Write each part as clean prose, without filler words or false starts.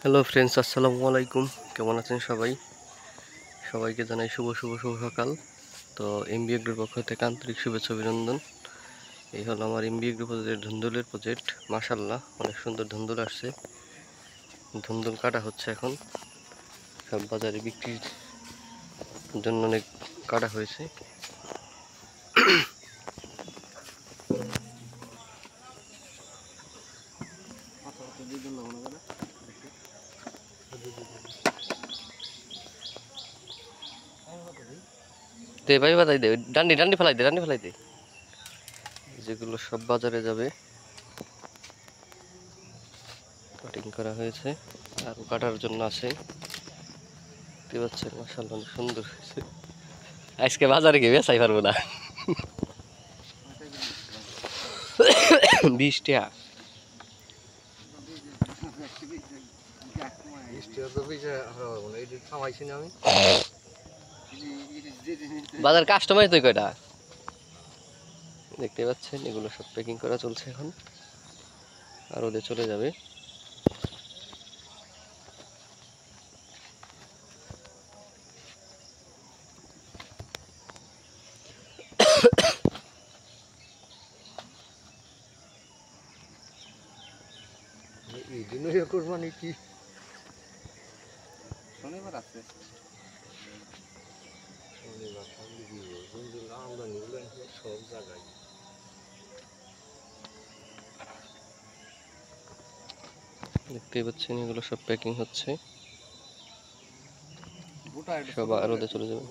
Hello friends, আসসালামু আলাইকুম। কেমন আছেন সবাই? সবাইকে জানাই শুভ শুভ শুভ সকাল। তো এমবিএ গ্রুপ পক্ষ থেকে আন্তরিক শুভেচ্ছা অভিনন্দন। এই হলো আমার এমবিএ গ্রুপ ধুন্দুলের প্রজেক্ট। মাশাআল্লাহ, অনেক সুন্দর ধুন্দুল আসছে। ধুন্দুল কাটা হচ্ছে এখন, সব বাজারে বিক্রির জন্য অনেক কাটা হয়েছে। দে ভাই, বাতাই দে, ডান্ডি ডান্ডি ফেলাই দে, ডান্ডি ফেলাই দে। যেগুলো সব বাজারে যাবে, কাটিং করা হয়েছে, আরও কাটার জন্য আছে। দেখতে পাচ্ছেন, মাশাআল্লাহ অনেক সুন্দর হয়েছে। আজকে বাজারে গিয়ে বেচাই পারবো না। 20 টাকা। বাজার কাস্টমার তো কয়টা দেখতে পাচ্ছেন, এগুলো সব প্যাকিং করা চলছে এখন, আর ওদের চলে যাবে। কি শনিবার আছে, সব জায়গায় দেখতেই পাচ্ছেন, এগুলো সব প্যাকিং হচ্ছে, সব আর ওদের চলে যাবে।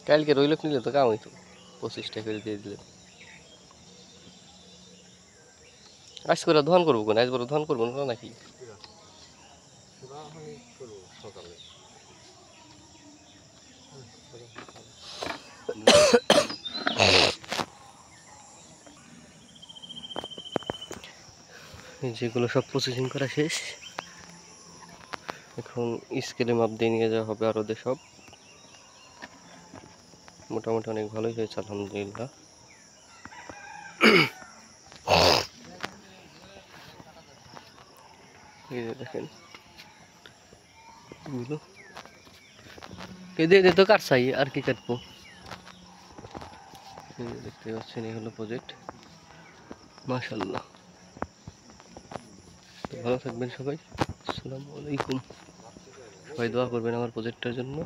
কালকে রইল নিলে তো কাম হইতো, 25 টাকা করে দিয়ে দিলে। আজ করে ধন করবো কোন, আজ বড় ধন করবো না নাকি? যেগুলো সব প্রসেসিং করা শেষ, এখন স্কেলে মাপ দিয়ে নিয়ে যাওয়া হবে আর ওদের সব। মোটামুটি অনেক ভালোই হয়েছে আলহামদুলিল্লাহ। এই যে দেখেন, এগুলো এদের তো কাটছাই, আর কি কাটবো। দেখতে পাচ্ছেন, এই হলো প্রজেক্ট। মাশাআল্লাহ, ভালো থাকবেন সবাই। আসসালামু আলাইকুম। সবাই দোয়া করবেন আমার প্রজেক্টের জন্য।